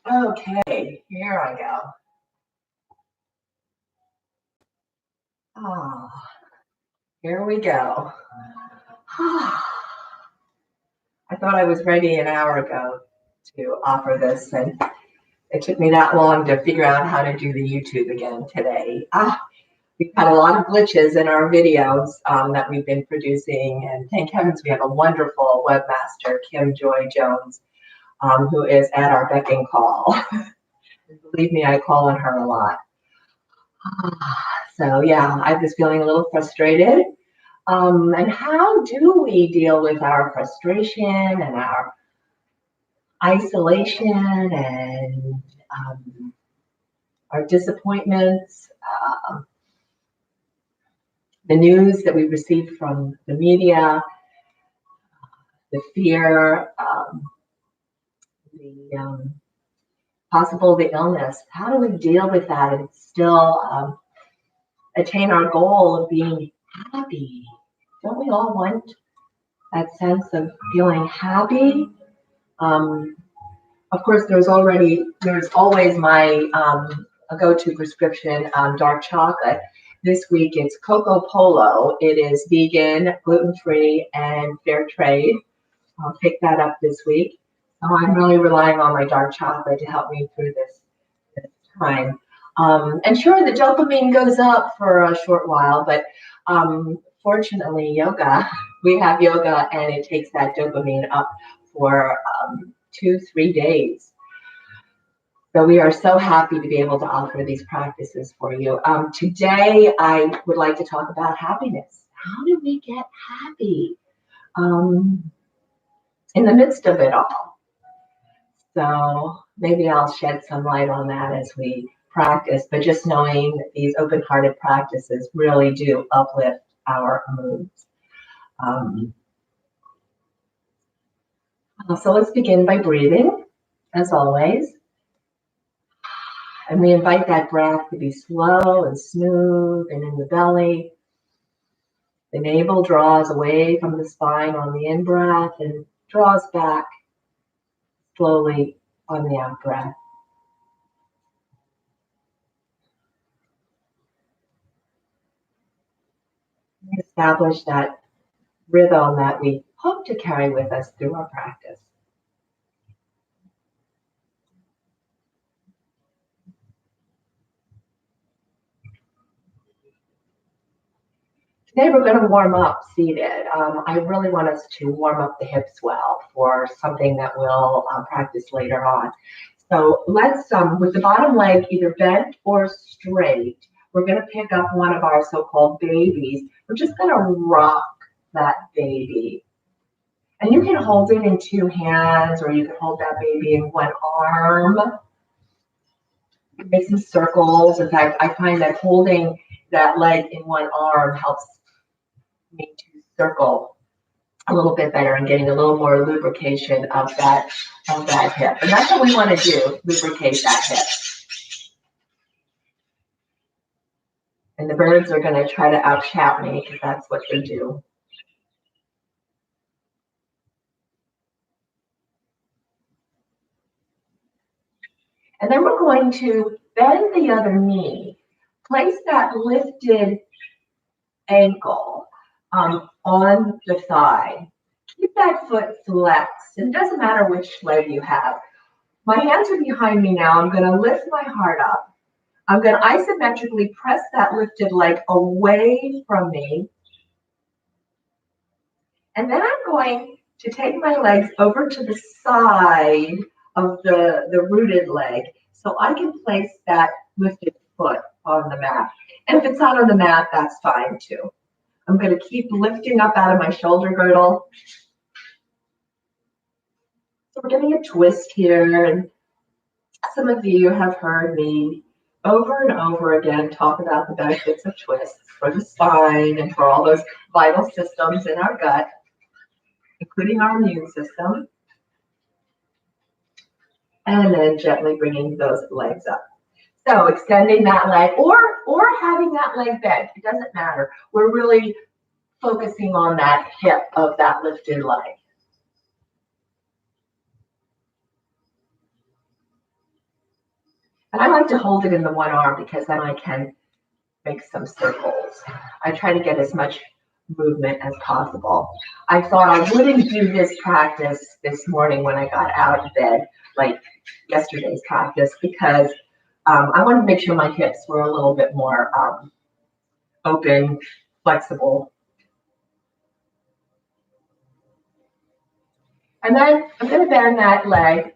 Okay, here I go. Oh, here we go. I thought I was ready an hour ago to offer this, and it took me that long to figure out how to do the YouTube again today. We've had a lot of glitches in our videos that we've been producing, and thank heavens we have a wonderful webmaster, Kim Joy Jones, who is at our beck and call. Believe me, I call on her a lot. So yeah, I was feeling a little frustrated. And how do we deal with our frustration and our isolation and our disappointments, the news that we receive from the media, the fear, the possible the illness? How do we deal with that and still attain our goal of being happy? Don't we all want that sense of feeling happy? Of course, there's always my go-to prescription, dark chocolate. This week it's Coco Polo. It is vegan, gluten-free, and fair trade. I'll pick that up this week. So I'm really relying on my dark chocolate to help me through this time. And sure, the dopamine goes up for a short while, but fortunately, we have yoga, and it takes that dopamine up for 2-3 days. So we are so happy to be able to offer these practices for you. Today, I would like to talk about happiness. How do we get happy in the midst of it all? So maybe I'll shed some light on that as we practice, but just knowing that these open-hearted practices really do uplift our moods. So let's begin by breathing, as always. And we invite that breath to be slow and smooth and in the belly. The navel draws away from the spine on the in-breath and draws back slowly on the out-breath. We establish that rhythm that we hope to carry with us through our practice. Today we're going to warm up seated. I really want us to warm up the hips well for something that we'll practice later on. So let's, with the bottom leg either bent or straight, we're going to pick up one of our so-called babies. We're just going to rock that baby. And you can hold it in 2 hands, or you can hold that baby in 1 arm. Make some circles. In fact, I find that holding that leg in 1 arm helps me to circle a little bit better and getting a little more lubrication of that hip. And that's what we want to do, lubricate that hip. And the birds are going to try to out-shout me because that's what they do. And then we're going to bend the other knee. Place that lifted ankle on the thigh. Keep that foot flexed. It doesn't matter which leg you have. My hands are behind me now. I'm going to lift my heart up. I'm going to isometrically press that lifted leg away from me. And then I'm going to take my legs over to the side of the rooted leg so I can place that lifted foot on the mat. And if it's not on the mat, that's fine too. I'm going to keep lifting up out of my shoulder girdle. So we're getting a twist here. And some of you have heard me over and over again talk about the benefits of twists for the spine and for all those vital systems in our gut, including our immune system. And then gently bringing those legs up. So extending that leg or having that leg bent, it doesn't matter. We're really focusing on that hip of that lifted leg. And I like to hold it in the one arm because then I can make some circles. I try to get as much movement as possible. I thought I wouldn't do this practice this morning when I got out of bed, like yesterday's practice, because I wanted to make sure my hips were a little bit more open, flexible. And then I'm going to bend that leg,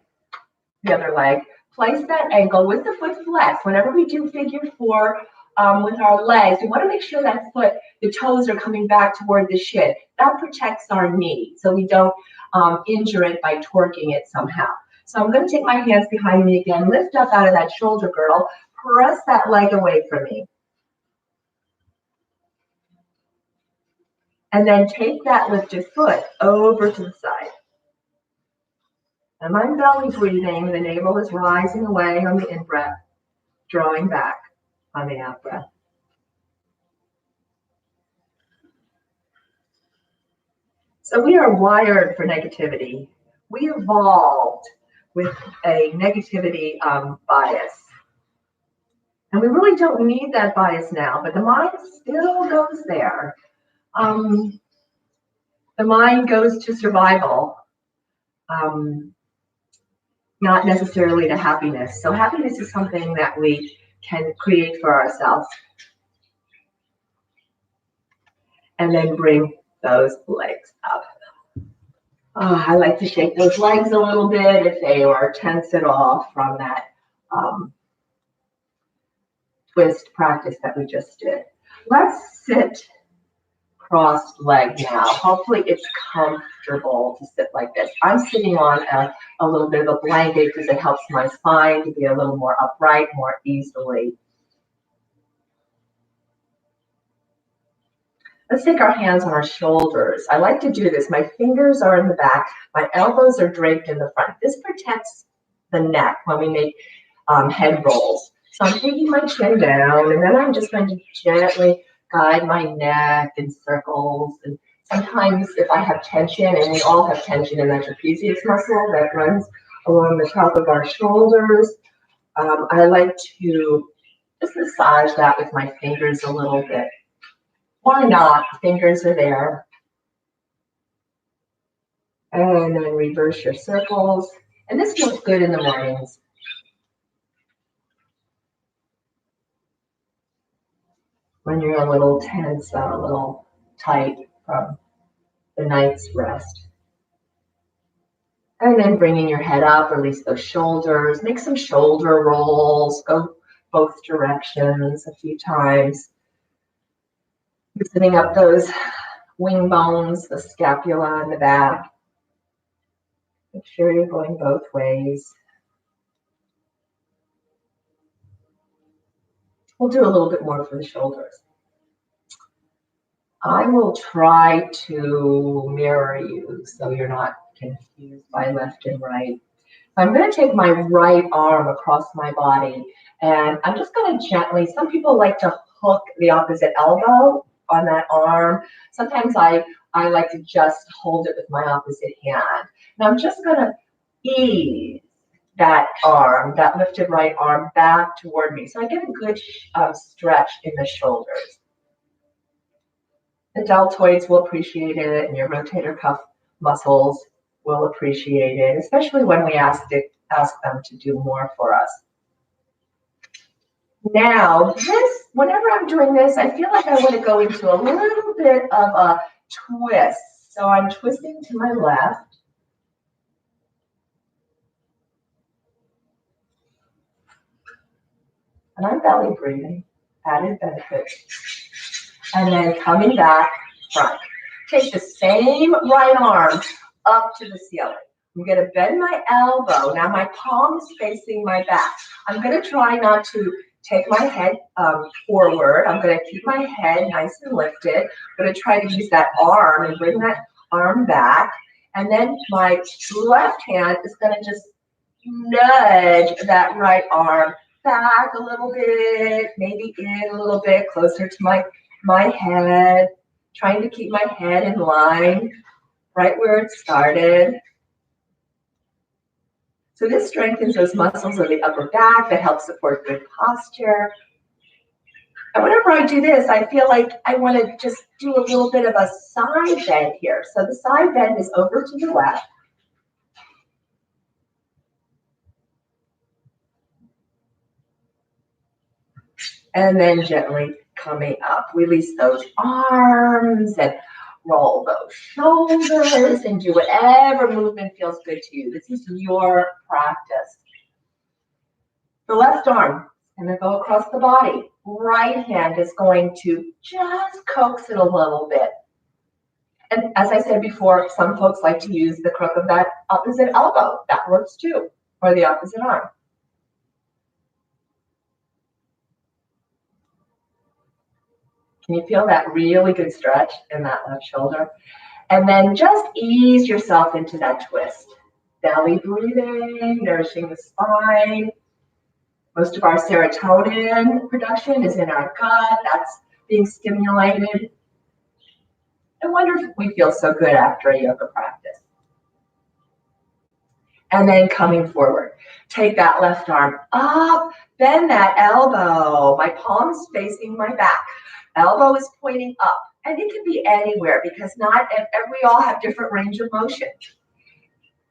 the other leg, place that ankle with the foot flexed. Whenever we do figure four with our legs, we want to make sure that foot, the toes are coming back toward the shin. That protects our knee so we don't injure it by torquing it somehow. So I'm going to take my hands behind me again, lift up out of that shoulder girdle, press that leg away from me. And then take that lifted foot over to the side. And I'm belly breathing. The navel is rising away on the in-breath, drawing back on the out-breath. So we are wired for negativity. We evolved with a negativity bias. And we really don't need that bias now, but the mind still goes there. The mind goes to survival, not necessarily to happiness. So happiness is something that we can create for ourselves. And then bring those legs up. I like to shake those legs a little bit if they are tense at all from that twist practice that we just did. Let's sit crossed leg now. Hopefully it's comfortable to sit like this. I'm sitting on a little bit of a blanket because it helps my spine to be a little more upright more easily. Let's take our hands on our shoulders. I like to do this. My fingers are in the back. My elbows are draped in the front. This protects the neck when we make head rolls. So I'm taking my chin down, and then I'm just going to gently guide my neck in circles. And sometimes if I have tension, and we all have tension in that trapezius muscle that runs along the top of our shoulders, I like to just massage that with my fingers a little bit. Why not? Fingers are there. And then reverse your circles. And this feels good in the mornings. When you're a little tense, a little tight from the night's rest. And then bringing your head up, release those shoulders. Make some shoulder rolls. Go both directions a few times. Loosening up those wing bones, the scapula in the back. Make sure you're going both ways. We'll do a little bit more for the shoulders. I will try to mirror you so you're not confused by left and right. I'm going to take my right arm across my body, and I'm just going to gently, some people like to hook the opposite elbow on that arm. Sometimes I like to just hold it with my opposite hand. And I'm just going to ease that arm, that lifted right arm back toward me. So I get a good stretch in the shoulders. The deltoids will appreciate it, and your rotator cuff muscles will appreciate it, especially when we ask them to do more for us. Now, whenever I'm doing this, I feel like I want to go into a little bit of a twist. So I'm twisting to my left. And I'm belly breathing, added benefit. And then coming back front. Take the same right arm up to the ceiling. I'm going to bend my elbow. Now my palm is facing my back. I'm going to try not to take my head forward. I'm going to keep my head nice and lifted. I'm going to try to use that arm and bring that arm back. And then my left hand is going to just nudge that right arm back a little bit, maybe in a little bit, closer to my head, trying to keep my head in line right where it started. So this strengthens those muscles of the upper back that help support good posture. And whenever I do this, I feel like I want to just do a little bit of a side bend here. So the side bend is over to the left. And then gently coming up. Release those arms and roll those shoulders and do whatever movement feels good to you. This is your practice. The left arm is going to go across the body. Right hand is going to just coax it a little bit. And as I said before, some folks like to use the crook of that opposite elbow. That works too, or the opposite arm. Can you feel that really good stretch in that left shoulder? And then just ease yourself into that twist. Belly breathing, nourishing the spine. Most of our serotonin production is in our gut. That's being stimulated. I wonder if we feel so good after a yoga practice. And then coming forward. Take that left arm up, bend that elbow. My palm's facing my back. Elbow is pointing up. And it can be anywhere because we all have different range of motion.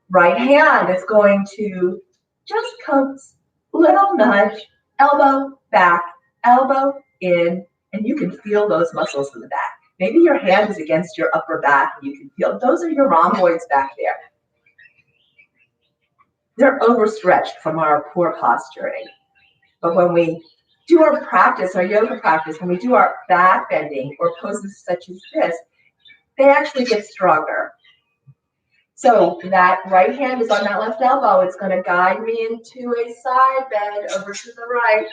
Right hand is going to just coax, little nudge, elbow back, elbow in, and you can feel those muscles in the back. Maybe your hand is against your upper back and you can feel those are your rhomboids back there. They're overstretched from our poor posturing. But when we do our practice, our yoga practice, when we do our back bending or poses such as this, they actually get stronger. So that right hand is on that left elbow. It's going to guide me into a side bend over to the right.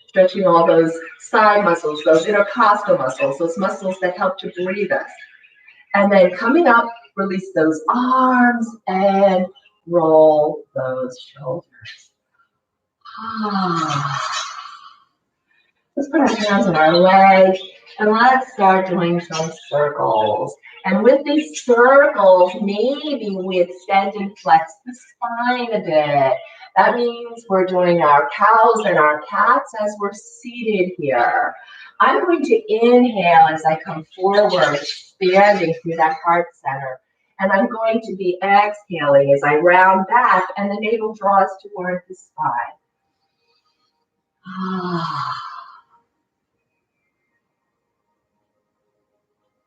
Stretching all those side muscles, those intercostal muscles, those muscles that help to breathe us. And then coming up, release those arms and roll those shoulders. Let's put our hands on our legs and let's start doing some circles. And with these circles, maybe we extend and flex the spine a bit. That means we're doing our cows and our cats as we're seated here. I'm going to inhale as I come forward, expanding through that heart center. And I'm going to be exhaling as I round back and the navel draws toward the spine.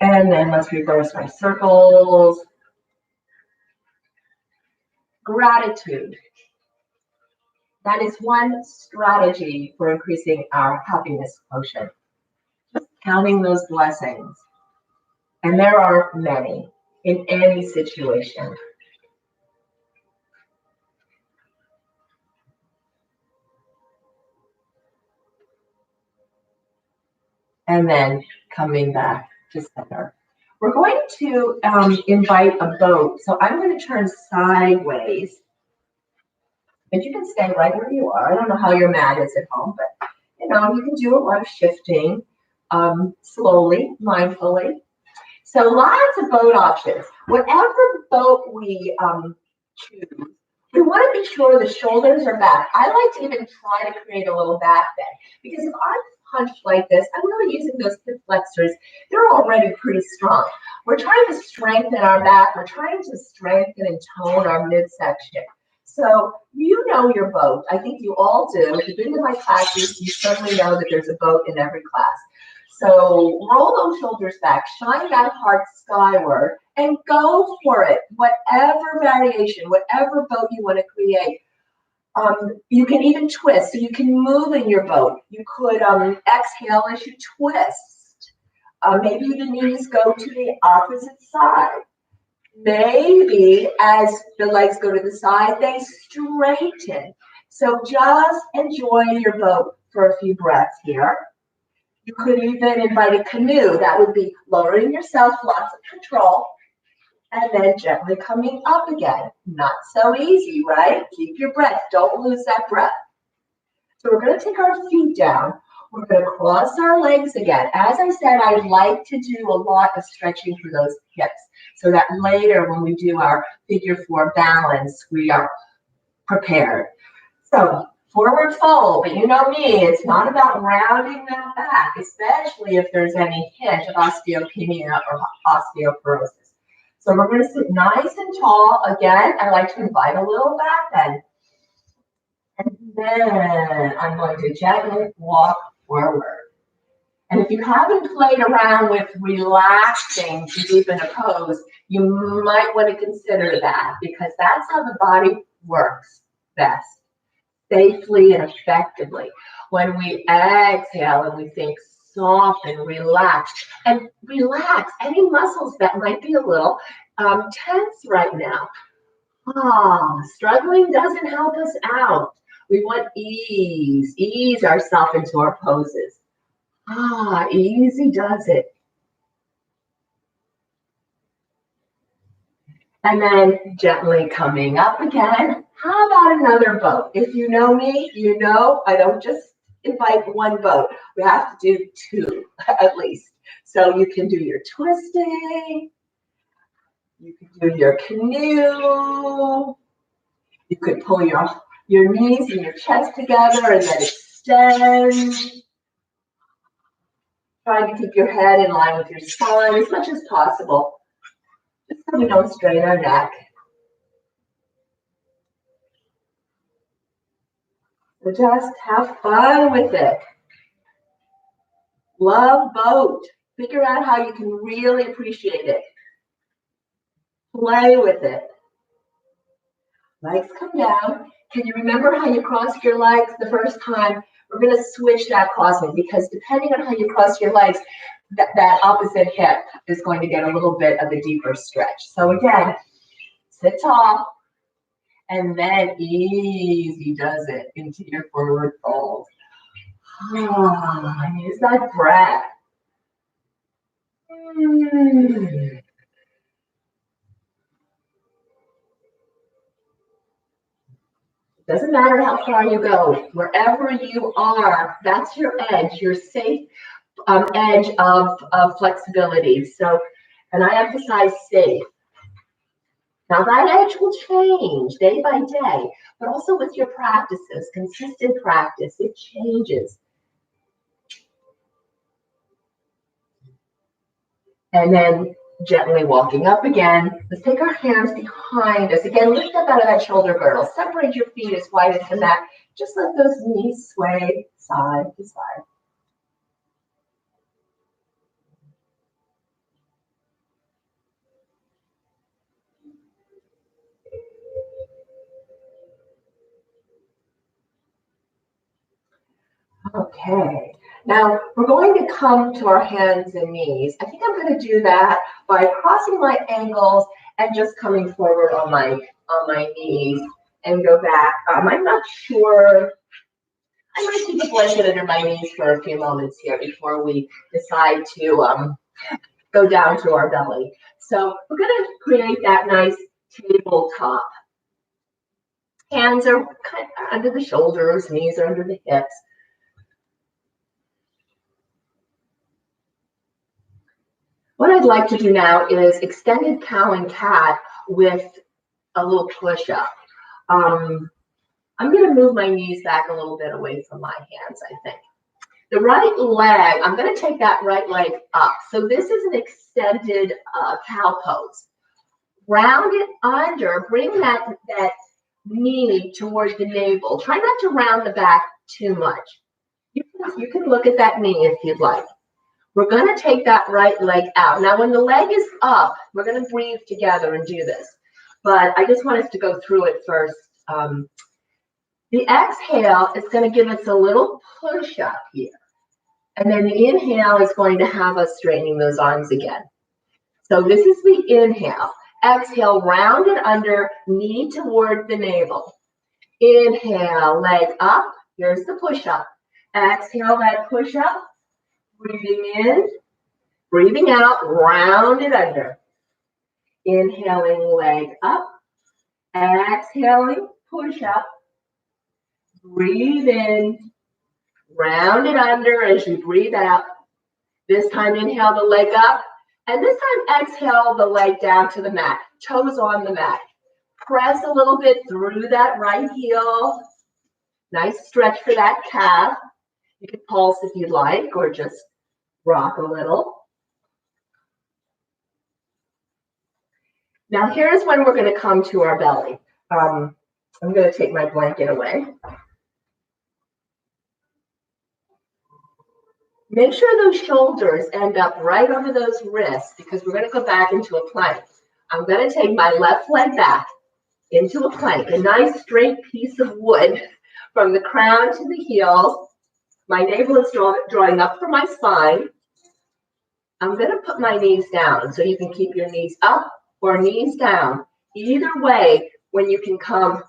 And then let's reverse my circles. Gratitude. That is one strategy for increasing our happiness quotient. Just counting those blessings. And there are many in any situation. And then coming back to center. We're going to invite a boat. So I'm going to turn sideways. And you can stay right where you are. I don't know how your mat is at home, but you can do a lot of shifting slowly, mindfully. So lots of boat options. Whatever boat we choose, we want to be sure the shoulders are back. I like to even try to create a little back bend because if I'm hunched like this, I'm really using those hip flexors. They're already pretty strong. We're trying to strengthen our back. We're trying to strengthen and tone our midsection. So you know your boat. I think you all do. If you've been to my classes, you certainly know that there's a boat in every class. So roll those shoulders back, shine that heart skyward, and go for it. Whatever variation, whatever boat you want to create. You can even twist, so you can move in your boat. You could exhale as you twist. Maybe the knees go to the opposite side. Maybe as the legs go to the side, they straighten. So just enjoy your boat for a few breaths here. You could even invite a canoe. That would be lowering yourself, lots of control, and then gently coming up again. Not so easy, right? Keep your breath. Don't lose that breath. So we're going to take our feet down. We're going to cross our legs again. As I said, I like to do a lot of stretching for those hips so that later when we do our figure 4 balance, we are prepared. So forward fold, but you know me, it's not about rounding that back, especially if there's any hint of osteopenia or osteoporosis. So we're going to sit nice and tall. Again, I like to invite a little back bend. And then I'm going to gently walk forward. And if you haven't played around with relaxing to deepen a pose, you might want to consider that because that's how the body works best, safely and effectively. When we exhale and we think soft and relaxed any muscles that might be a little tense right now. Struggling doesn't help us out. We want ease ourselves into our poses. Easy does it. And then gently coming up again. How about another boat? If you know me, you know I don't just invite one boat. We have to do 2 at least. So you can do your twisting. You can do your canoe. You could pull your knees and your chest together and then extend. Try to keep your head in line with your spine as much as possible, just so we don't strain our neck. So just have fun with it. Love boat. Figure out how you can really appreciate it. Play with it. Legs come down. Can you remember how you crossed your legs the first time? We're going to switch that crossing because depending on how you cross your legs, that opposite hip is going to get a little bit of a deeper stretch. So again, sit tall and then easy does it into your forward fold. Use that breath. Doesn't matter how far you go, wherever you are, that's your edge, your safe edge of flexibility. So, and I emphasize safe. Now that edge will change day by day, but also with your practices, consistent practice, it changes. And then gently walking up again. Let's take our hands behind us. Again, lift up out of that shoulder girdle. Separate your feet as wide as the mat. Just let those knees sway side to side. Okay, now we're going to come to our hands and knees. I think I'm going to do that by crossing my ankles and just coming forward on my knees and go back. I'm not sure. I might keep a blanket under my knees for a few moments here before we decide to go down to our belly. So we're going to create that nice tabletop. Hands are kind of under the shoulders, knees are under the hips. What I'd like to do now is extended cow and cat with a little push-up. I'm going to move my knees back a little bit away from my hands, I think. The right leg, I'm going to take that right leg up. So this is an extended cow pose. Round it under, bring that knee toward the navel. Try not to round the back too much. You can look at that knee if you'd like. We're going to take that right leg out. Now, when the leg is up, we're going to breathe together and do this. But I just want us to go through it first. The exhale is going to give us a little push up here. And then the inhale is going to have us straightening those arms again. So this is the inhale. Exhale, round it under, knee toward the navel. Inhale, leg up. Here's the push up. Exhale, that push up. Breathing in, breathing out, round it under. Inhaling, leg up. Exhaling, push up. Breathe in, Round it under as you breathe out. This time, inhale the leg up. And this time, exhale the leg down to the mat. Toes on the mat. Press a little bit through that right heel. Nice stretch for that calf. You can pulse if you'd like, or just rock a little. Now, here's when we're going to come to our belly. I'm going to take my blanket away. Make sure those shoulders end up right over those wrists, because we're going to go back into a plank. I'm going to take my left leg back into a plank, a nice straight piece of wood from the crown to the heel. My navel is drawing up from my spine. I'm going to put my knees down, so you can keep your knees up or knees down. Either way, when you can come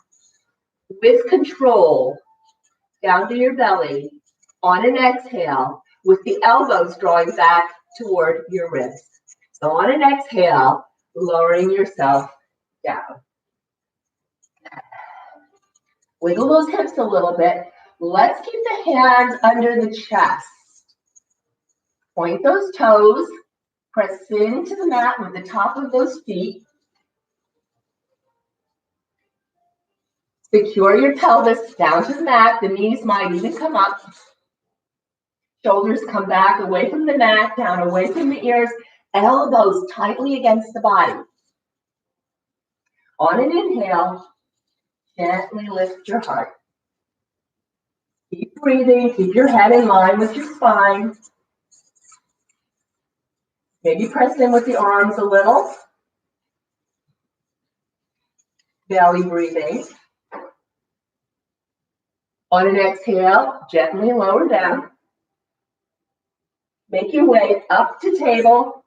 with control down to your belly on an exhale, with the elbows drawing back toward your wrists. So on an exhale, lowering yourself down. Wiggle those hips a little bit. Let's keep the hands under the chest. Point those toes. Press into the mat with the top of those feet. Secure your pelvis down to the mat. The knees might even come up. Shoulders come back away from the mat, down away from the ears. Elbows tightly against the body. On an inhale, gently lift your heart. Keep breathing. Keep your head in line with your spine. Maybe press in with the arms a little. Belly breathing. On an exhale, gently lower down. Make your way up to table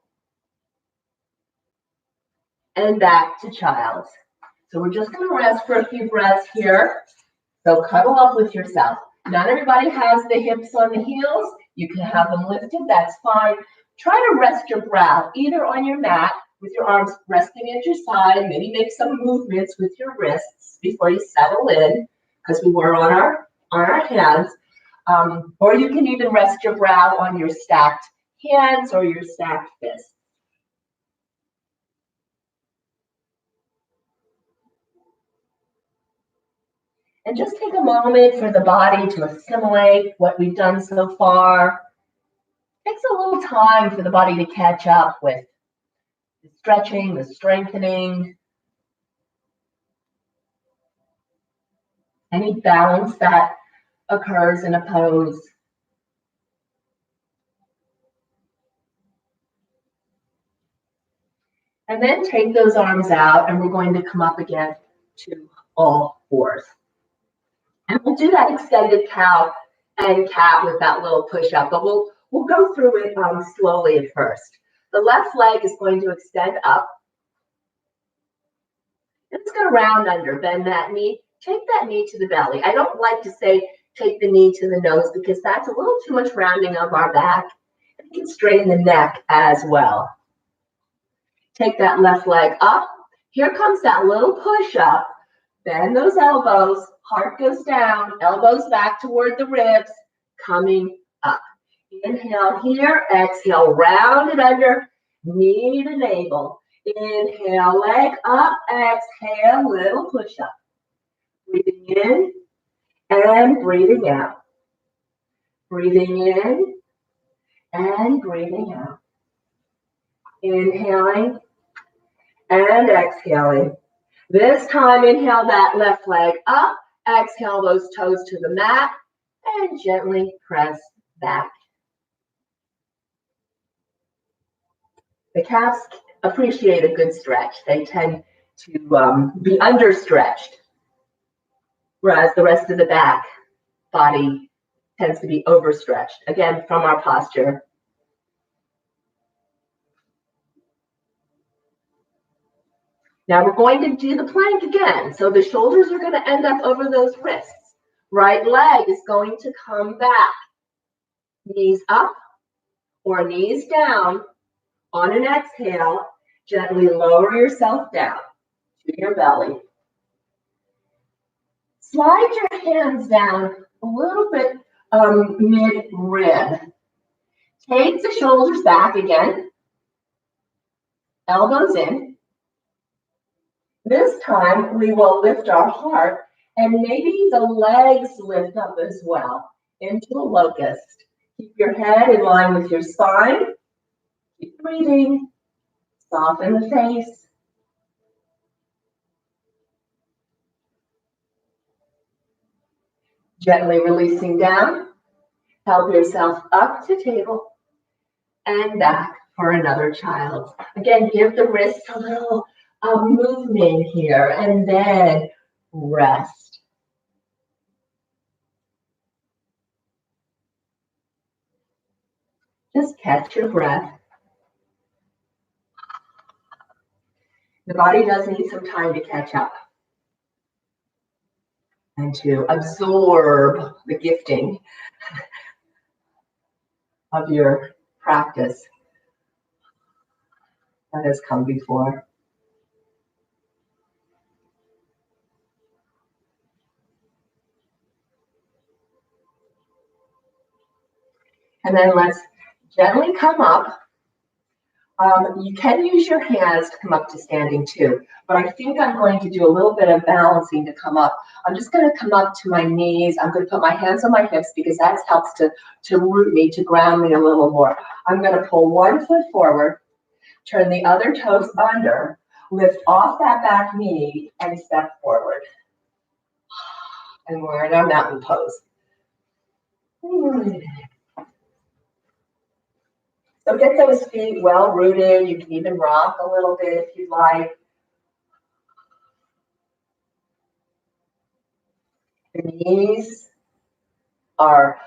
and back to child's. So we're just going to rest for a few breaths here. So cuddle up with yourself. Not everybody has the hips on the heels. You can have them lifted, that's fine. Try to rest your brow either on your mat with your arms resting at your side. Maybe make some movements with your wrists before you settle in, because we were on our hands. Or you can even rest your brow on your stacked hands or your stacked fists. And just take a moment for the body to assimilate what we've done so far. It takes a little time for the body to catch up with the stretching, the strengthening, any balance that occurs in a pose. And then take those arms out, and we're going to come up again to all fours. And we'll do that extended cow and cat with that little push-up, but we'll go through it slowly at first. The left leg is going to extend up. It's going to round under, bend that knee. Take that knee to the belly. I don't like to say take the knee to the nose, because that's a little too much rounding of our back. It can strain the neck as well. Take that left leg up. Here comes that little push-up. Bend those elbows. Heart goes down. Elbows back toward the ribs. Coming up. Inhale here. Exhale. Round it under. Knee to navel. Inhale. Leg up. Exhale. Little push-up. Breathing in and breathing out. Breathing in and breathing out. Inhaling and exhaling. This time, inhale that left leg up. Exhale those toes to the mat and gently press back. The calves appreciate a good stretch. They tend to be understretched, whereas the rest of the back body tends to be overstretched. Again, from our posture. Now we're going to do the plank again. So the shoulders are going to end up over those wrists. Right leg is going to come back. Knees up or knees down. On an exhale, gently lower yourself down to your belly. Slide your hands down a little bit mid-rib. Take the shoulders back again, elbows in. This time we will lift our heart and maybe the legs lift up as well into a locust. Keep your head in line with your spine. Keep breathing. Soften the face. Gently releasing down. Help yourself up to table and back for another child. Again, give the wrist a little movement here and then rest. Just catch your breath. The body does need some time to catch up and to absorb the gifting of your practice that has come before. And then let's gently come up. You can use your hands to come up to standing too, but I think I'm going to do a little bit of balancing to come up. I'm just going to come up to my knees. I'm going to put my hands on my hips because that helps to root me, to ground me a little more. I'm going to pull one foot forward, turn the other toes under, lift off that back knee and step forward. And we're in our mountain pose. So get those feet well rooted. You can even rock a little bit if you'd like. The knees are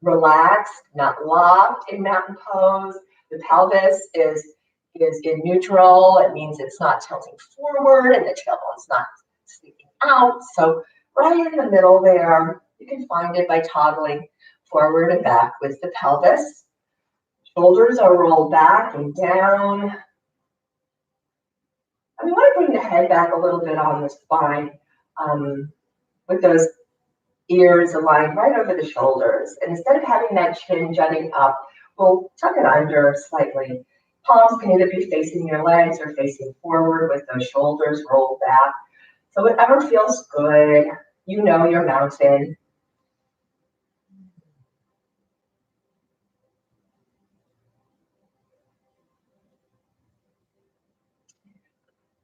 relaxed, not locked in mountain pose. The pelvis is in neutral. It means it's not tilting forward and the tailbone's not sticking out. So right in the middle there, you can find it by toggling forward and back with the pelvis. Shoulders are rolled back and down. I want to bring the head back a little bit on the spine with those ears aligned right over the shoulders. And instead of having that chin jutting up, we'll tuck it under slightly. Palms can either be facing your legs or facing forward with those shoulders rolled back. So whatever feels good, you know your mountain.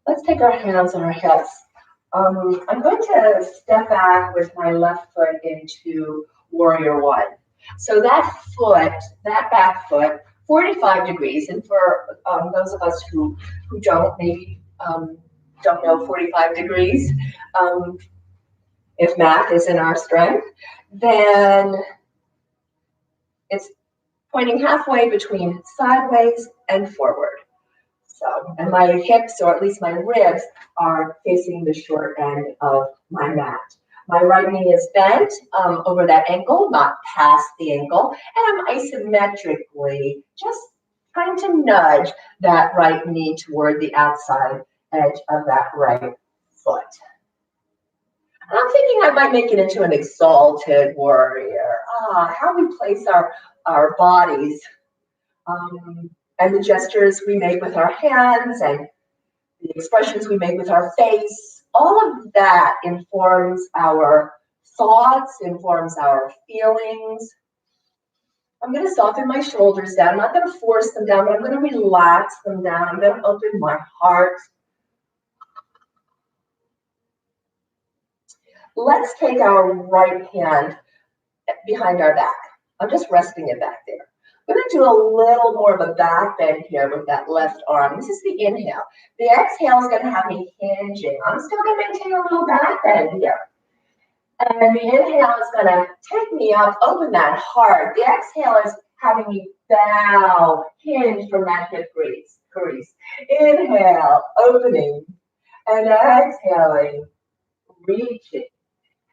Let's take our hands on our hips. I'm going to step back with my left foot into warrior one. So that foot, that back foot, 45 degrees. And for those of us who don't know 45 degrees, if math isn't our strength, then it's pointing halfway between sideways and forward. So, and my hips, or at least my ribs, are facing the short end of my mat. My right knee is bent over that ankle, not past the ankle, and I'm isometrically just trying to nudge that right knee toward the outside edge of that right foot. And I'm thinking I might make it into an exalted warrior. How we place our bodies. And the gestures we make with our hands and the expressions we make with our face, all of that informs our thoughts, informs our feelings. I'm going to soften my shoulders down. I'm not going to force them down, but I'm going to relax them down. I'm going to open my heart. Let's take our right hand behind our back. I'm just resting it back there. I'm going to do a little more of a back bend here with that left arm. This is the inhale. The exhale is going to have me hinging. I'm still going to maintain a little back bend here. And the inhale is going to take me up, open that heart. The exhale is having me bow, hinge from that hip crease. Inhale, opening, and exhaling, reaching.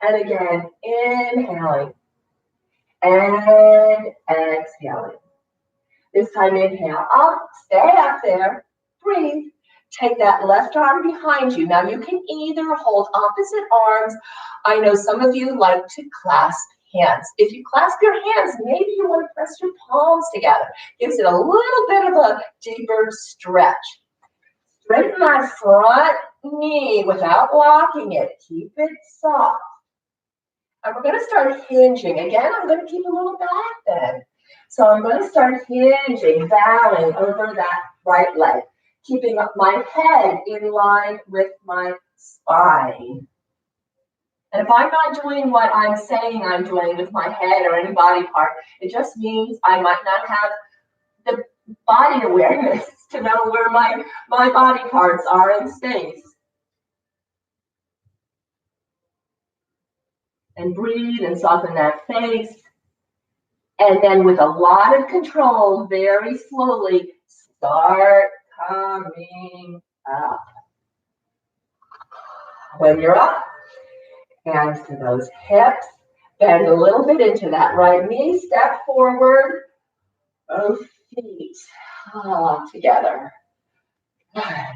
And again, inhaling and exhaling. This time, inhale up, stay up there, breathe. Take that left arm behind you. Now you can either hold opposite arms. I know some of you like to clasp hands. If you clasp your hands, maybe you want to press your palms together. Gives it a little bit of a deeper stretch. Straighten that front knee without locking it. Keep it soft. And we're going to start hinging. Again, I'm going to keep a little back bend. So I'm going to start hinging, bowing over that right leg, keeping up my head in line with my spine. And if I'm not doing what I'm saying I'm doing with my head or any body part, it just means I might not have the body awareness to know where my body parts are in space. And breathe and soften that face. And then with a lot of control, very slowly, start coming up. When you're up, hands to those hips, bend a little bit into that right knee, step forward, both feet together.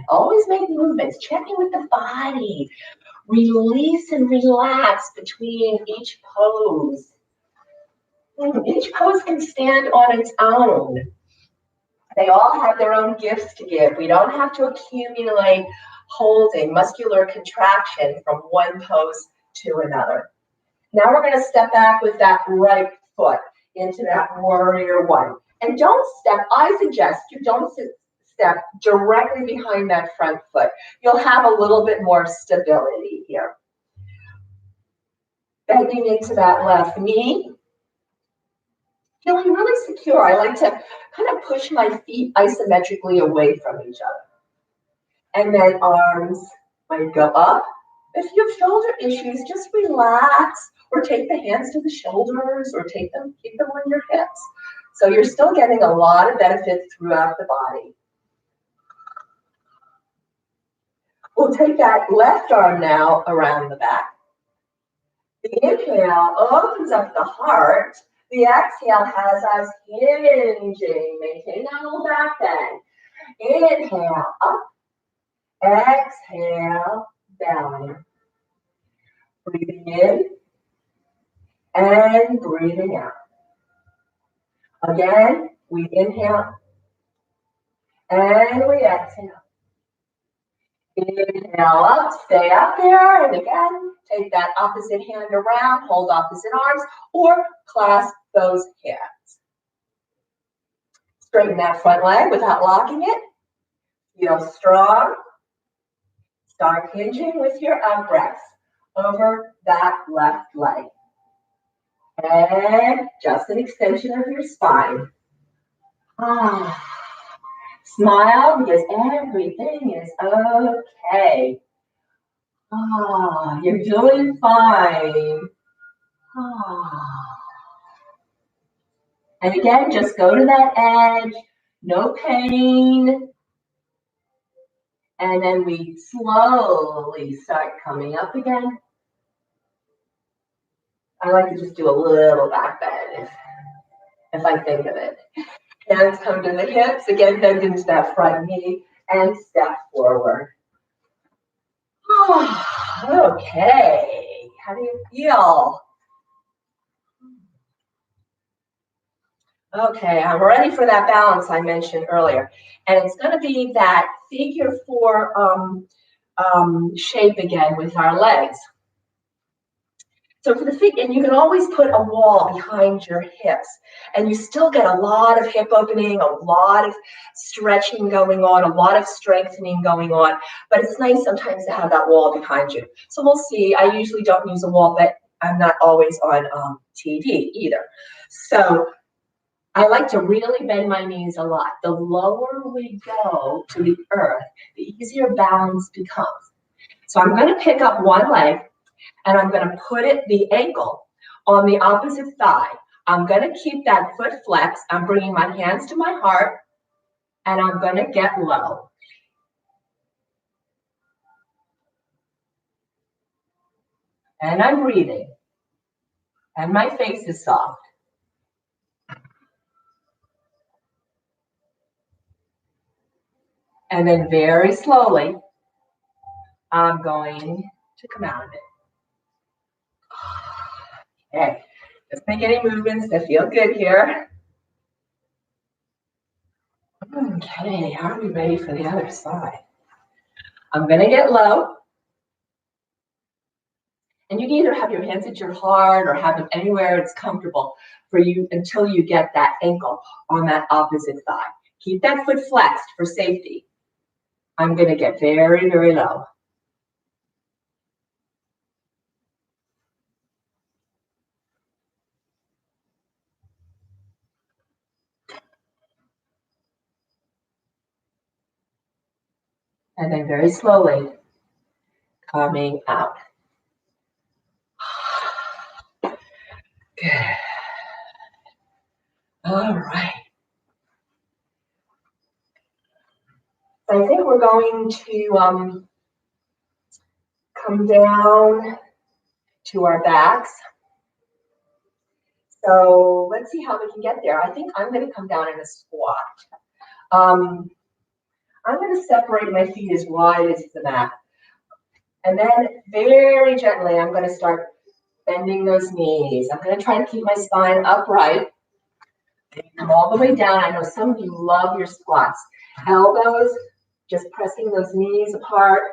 Always make movements, checking with the body. Release and relax between each pose. Each pose can stand on its own. They all have their own gifts to give. We don't have to accumulate holding, muscular contraction from one pose to another. Now we're going to step back with that right foot into that warrior one. And don't step, I suggest you don't step directly behind that front foot. You'll have a little bit more stability here. Bending into that left knee. Feeling really secure. I like to kind of push my feet isometrically away from each other. And then arms might go up. If you have shoulder issues, just relax or take the hands to the shoulders or keep them on your hips. So you're still getting a lot of benefits throughout the body. We'll take that left arm now around the back. The inhale opens up the heart. The exhale has us hinging. Maintain that little back bend. Inhale up. Exhale down. Breathing in and breathing out. Again, we inhale and we exhale. Inhale up, stay up there, and again, take that opposite hand around, hold opposite arms, or clasp those hands. Straighten that front leg without locking it. Feel strong. Start hinging with your up breaths over that left leg. And just an extension of your spine. Smile because everything is okay. You're doing fine. And again, just go to that edge, no pain. And then we slowly start coming up again. I like to just do a little back bend if I think of it. Hands come to the hips, again, bend into that front knee and step forward. Okay, how do you feel? Okay, I'm ready for that balance I mentioned earlier. And it's going to be that figure 4 shape again with our legs. So for the feet, and you can always put a wall behind your hips, and you still get a lot of hip opening, a lot of stretching going on, a lot of strengthening going on, but it's nice sometimes to have that wall behind you. So we'll see. I usually don't use a wall, but I'm not always on TD either. So I like to really bend my knees a lot. The lower we go to the earth, the easier balance becomes. So I'm going to pick up one leg, and I'm going to put the ankle on the opposite thigh. I'm going to keep that foot flexed. I'm bringing my hands to my heart, and I'm going to get low. And I'm breathing. And my face is soft. And then very slowly, I'm going to come out of it. Okay, Just make any movements that feel good here. Okay, are we ready for the other side? I'm gonna get low. And you can either have your hands at your heart or have them anywhere it's comfortable for you until you get that ankle on that opposite thigh. Keep that foot flexed for safety. I'm gonna get very, very low. And then very slowly coming out. Good. All right. So I think we're going to come down to our backs. So let's see how we can get there. I think I'm going to come down in a squat. I'm going to separate my feet as wide as the mat. And then very gently, I'm going to start bending those knees. I'm going to try to keep my spine upright. Come all the way down. I know some of you love your squats. Elbows, just pressing those knees apart.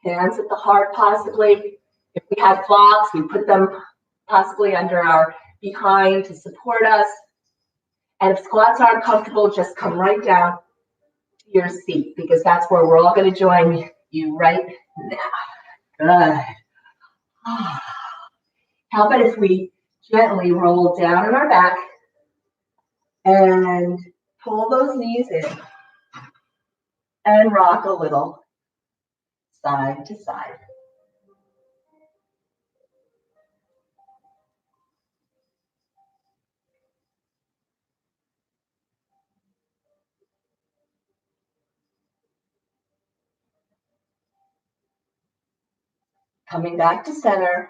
Hands at the heart possibly. If we have blocks, we put them possibly under our behind to support us. And if squats aren't comfortable, just come right down to your seat because that's where we're all going to join you right now. Good. How about if we gently roll down on our back and pull those knees in and rock a little side to side. Coming back to center,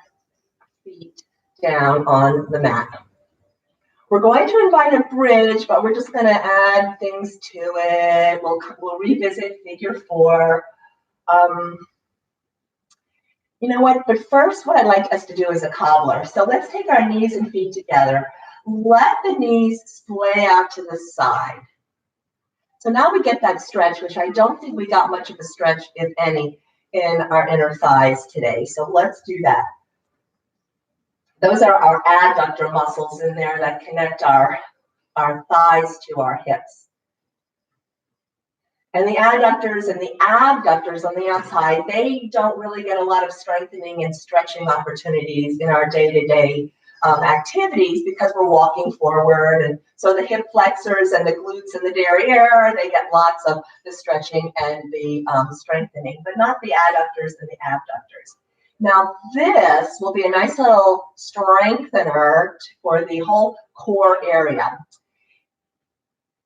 feet down on the mat. We're going to invite a bridge, but we're just going to add things to it. We'll revisit figure 4. You know what? But first, what I'd like us to do is a cobbler. So let's take our knees and feet together. Let the knees splay out to the side. So now we get that stretch, which I don't think we got much of a stretch, if any, in our inner thighs today. So let's do that. Those are our adductor muscles in there that connect our thighs to our hips. And the adductors and the abductors on the outside, they don't really get a lot of strengthening and stretching opportunities in our day-to-day activities because we're walking forward. And so the hip flexors and the glutes and the derriere, they get lots of the stretching and the strengthening, but not the adductors and the abductors. Now this will be a nice little strengthener for the whole core area.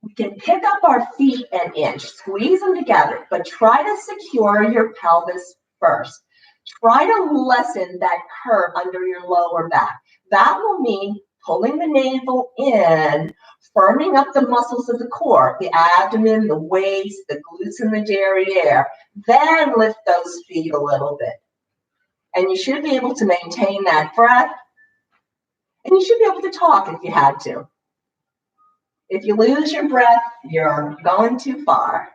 We can pick up our feet an inch, squeeze them together, but try to secure your pelvis first. Try to lessen that curve under your lower back. That will mean pulling the navel in, firming up the muscles of the core, the abdomen, the waist, the glutes, and the derriere. Then lift those feet a little bit. And you should be able to maintain that breath. And you should be able to talk if you had to. If you lose your breath, you're going too far.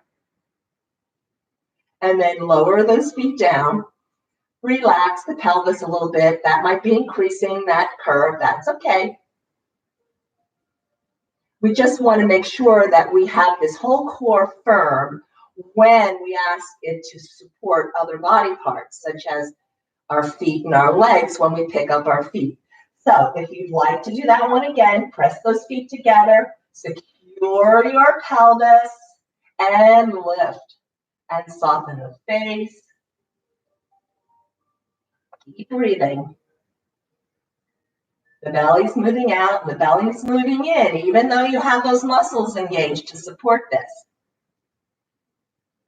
And then lower those feet down. Relax the pelvis a little bit. That might be increasing that curve. That's okay. We just want to make sure that we have this whole core firm when we ask it to support other body parts, such as our feet and our legs when we pick up our feet. So if you'd like to do that one again, press those feet together. Secure your pelvis and lift and soften the face. Keep breathing. The belly's moving out, the belly's moving in, even though you have those muscles engaged to support this.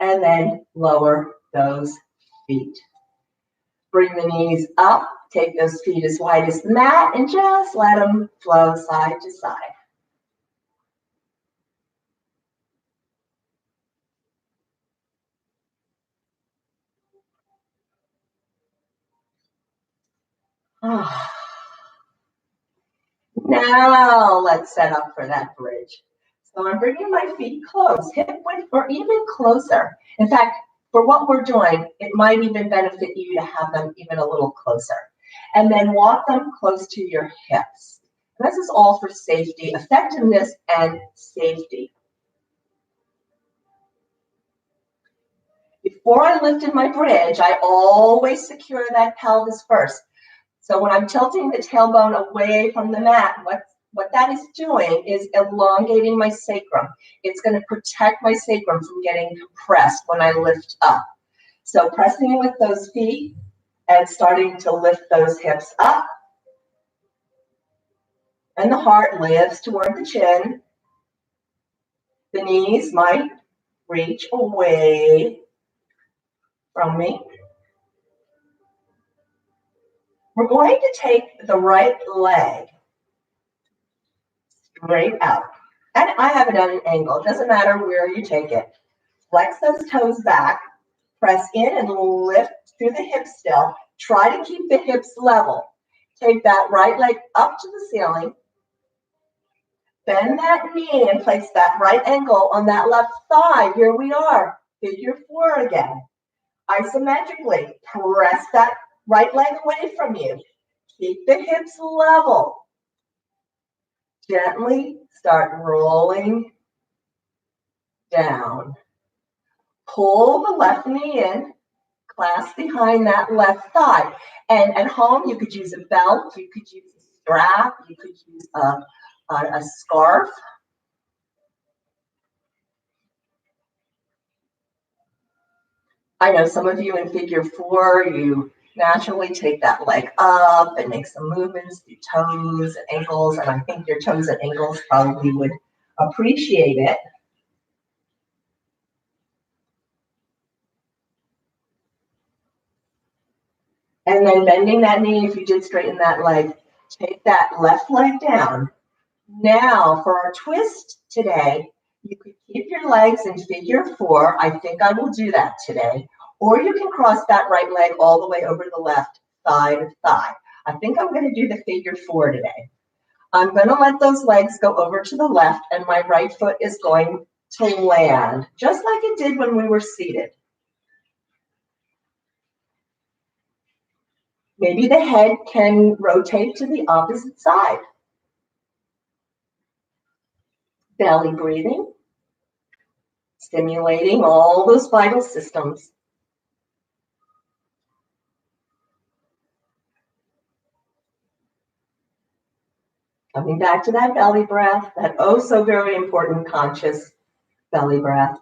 And then lower those feet. Bring the knees up, take those feet as wide as the mat, and just let them flow side to side. Now let's set up for that bridge. So I'm bringing my feet close, hip width or even closer. In fact, for what we're doing, it might even benefit you to have them even a little closer. And then walk them close to your hips. And this is all for safety, effectiveness, and safety. Before I lifted my bridge, I always secure that pelvis first. So when I'm tilting the tailbone away from the mat, what that is doing is elongating my sacrum. It's going to protect my sacrum from getting compressed when I lift up. So pressing with those feet and starting to lift those hips up. And the heart lifts toward the chin. The knees might reach away from me. We're going to take the right leg straight out. And I have it at an angle. It doesn't matter where you take it. Flex those toes back. Press in and lift through the hips still. Try to keep the hips level. Take that right leg up to the ceiling. Bend that knee and place that right ankle on that left thigh. Here we are. Figure 4 again. Isometrically, press that right leg away from you. Keep the hips level. Gently start rolling down. Pull the left knee in, clasp behind that left thigh. And at home, you could use a belt, you could use a strap, you could use a scarf. I know some of you in figure 4, you naturally take that leg up and make some movements through toes and ankles, and I think your toes and ankles probably would appreciate it. And then bending that knee, if you did straighten that leg, take that left leg down. Now for our twist today, you could keep your legs in figure 4. I think I will do that today. Or you can cross that right leg all the way over the left thigh to thigh. I think I'm going to do the figure 4 today. I'm going to let those legs go over to the left and my right foot is going to land, just like it did when we were seated. Maybe the head can rotate to the opposite side. Belly breathing, stimulating all those vital systems. Coming back to that belly breath, that oh so very important conscious belly breath.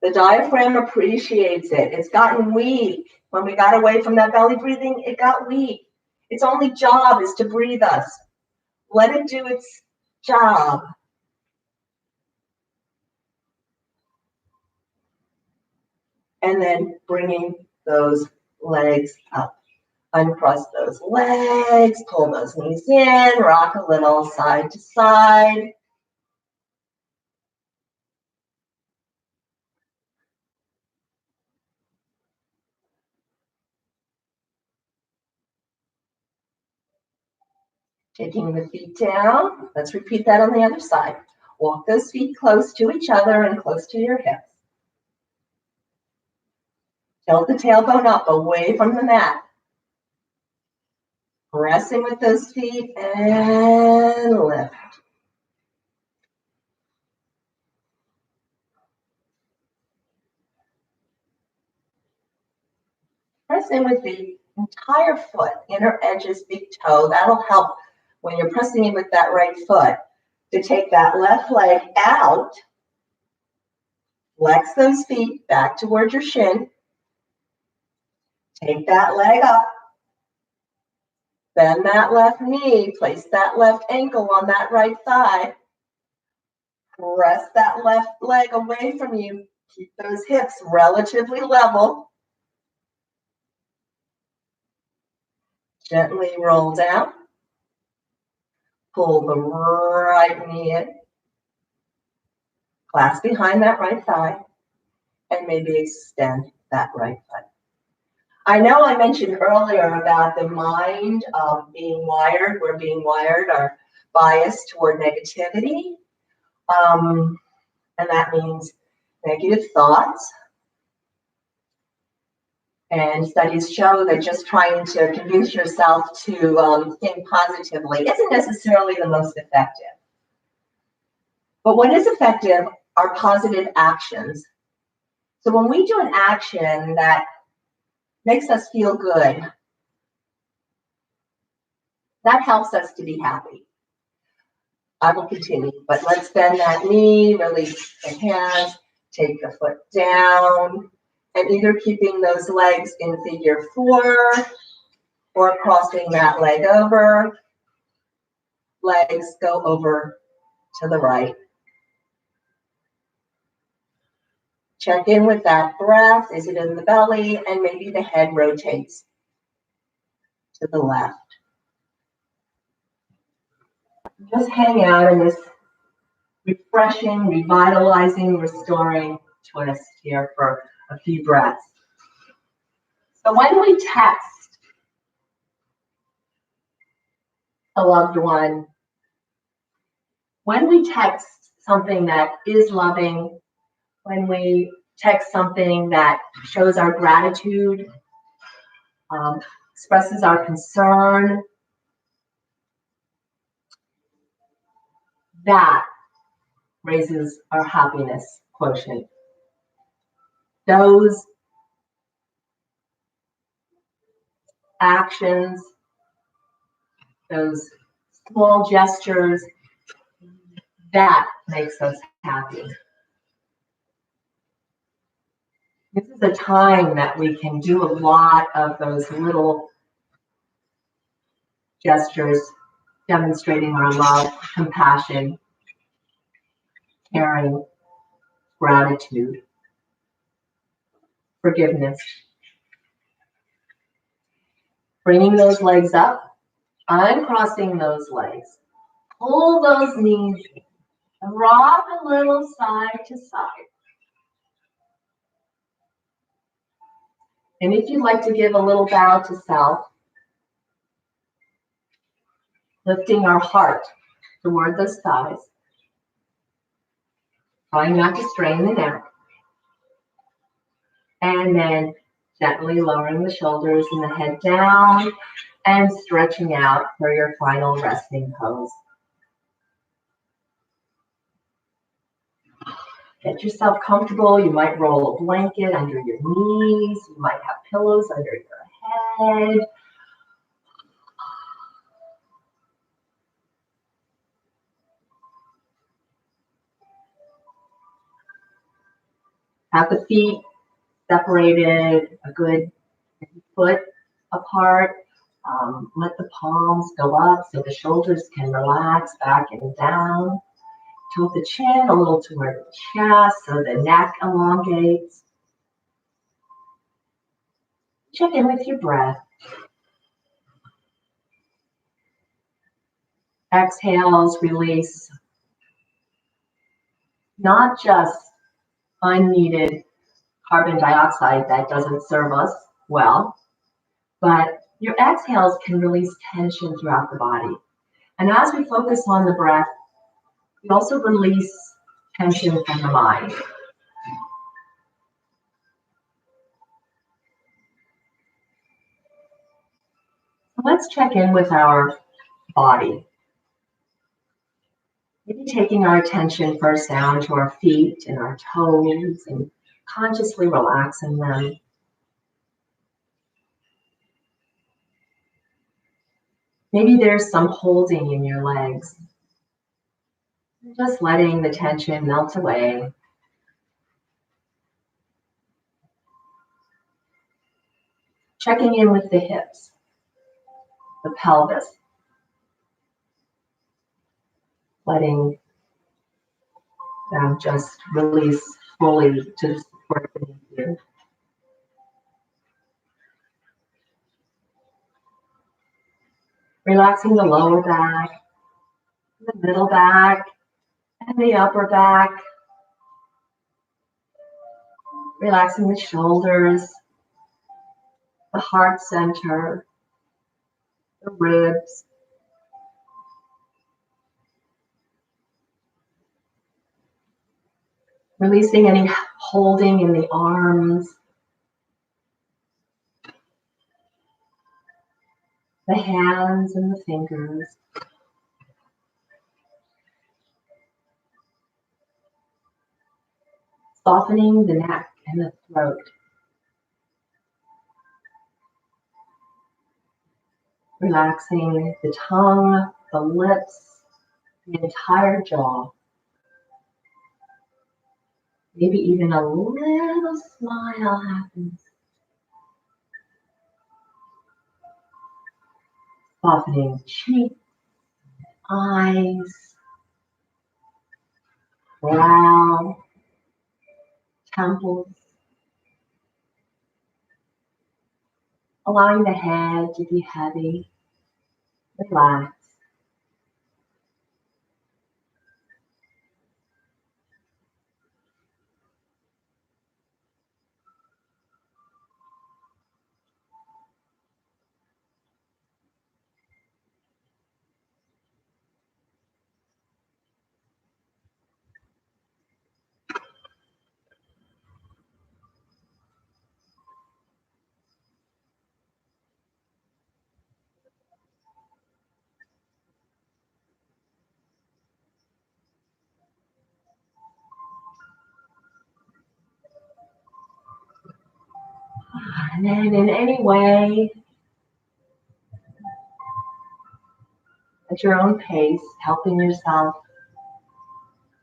The diaphragm appreciates it. It's gotten weak. When we got away from that belly breathing, it got weak. Its only job is to breathe us. Let it do its job. And then bringing those legs up. Uncross those legs, pull those knees in, rock a little side to side. Taking the feet down. Let's repeat that on the other side. Walk those feet close to each other and close to your hips. Tilt the tailbone up away from the mat. Pressing with those feet and lift. Press in with the entire foot, inner edges, big toe. That'll help when you're pressing in with that right foot to take that left leg out. Flex those feet back towards your shin. Take that leg up. Bend that left knee. Place that left ankle on that right thigh. Press that left leg away from you. Keep those hips relatively level. Gently roll down. Pull the right knee in. Clasp behind that right thigh. And maybe extend that right foot. I know I mentioned earlier about the mind being wired. We're being wired, our bias toward negativity. And that means negative thoughts. And studies show that just trying to convince yourself to think positively isn't necessarily the most effective. But what is effective are positive actions. So when we do an action that makes us feel good, that helps us to be happy. I will continue, but let's bend that knee, release the hands, take the foot down, and either keeping those legs in figure 4 or crossing that leg over. Legs go over to the right. Check in with that breath. Is it in the belly? And maybe the head rotates to the left. Just hang out in this refreshing, revitalizing, restoring twist here for a few breaths. So when we text a loved one, when we text something that is loving, when we text something that shows our gratitude, expresses our concern, that raises our happiness quotient. Those actions, those small gestures, that makes us happy. This is a time that we can do a lot of those little gestures, demonstrating our love, compassion, caring, gratitude, forgiveness. Bringing those legs up, uncrossing those legs. Pull those knees, rock a little side to side. And if you'd like to give a little bow to self, lifting our heart toward the thighs, trying not to strain the neck, and then gently lowering the shoulders and the head down and stretching out for your final resting pose. Get yourself comfortable. You might roll a blanket under your knees. You might have pillows under your head. Have the feet separated a good foot apart. Let the palms go up so the shoulders can relax back and down. Tilt the chin a little toward the chest so the neck elongates. Check in with your breath. Exhales, release not just unneeded carbon dioxide that doesn't serve us well, but your exhales can release tension throughout the body. And as we focus on the breath, we also release tension from the mind. So let's check in with our body. Maybe taking our attention first down to our feet and our toes and consciously relaxing them. Maybe there's some holding in your legs. Just letting the tension melt away. Checking in with the hips, the pelvis. Letting them just release fully to support beneath you. Relaxing the lower back, the middle back, and the upper back. Relaxing the shoulders, the heart center, the ribs. Releasing any holding in the arms, the hands and the fingers. Softening the neck and the throat. Relaxing the tongue, the lips, the entire jaw. Maybe even a little smile happens. Softening cheeks, eyes, brow, temples. Allowing the head to be heavy. Relax. And then in any way, at your own pace, helping yourself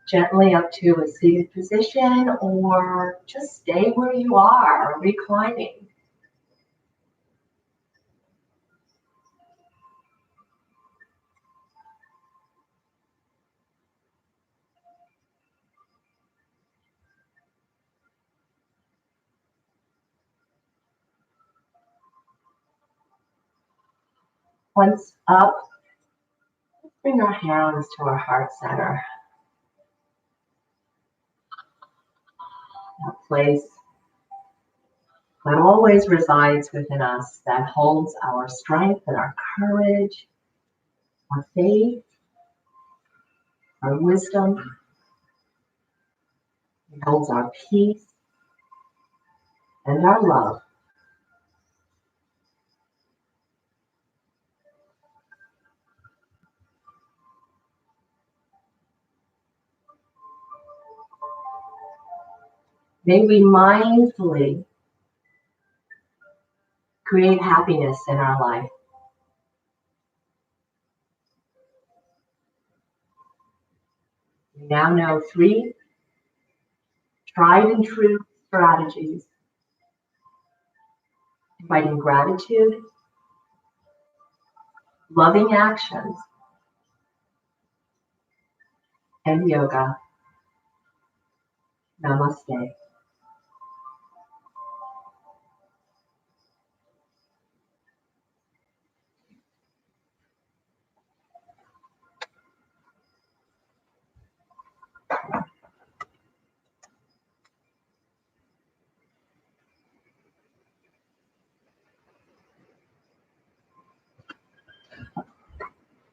gently up to a seated position, or just stay where you are, reclining. Once up, bring our hands to our heart center, that place that always resides within us, that holds our strength and our courage, our faith, our wisdom. It holds our peace and our love. May we mindfully create happiness in our life. We now know 3 tried and true strategies: inviting gratitude, loving actions, and yoga. Namaste.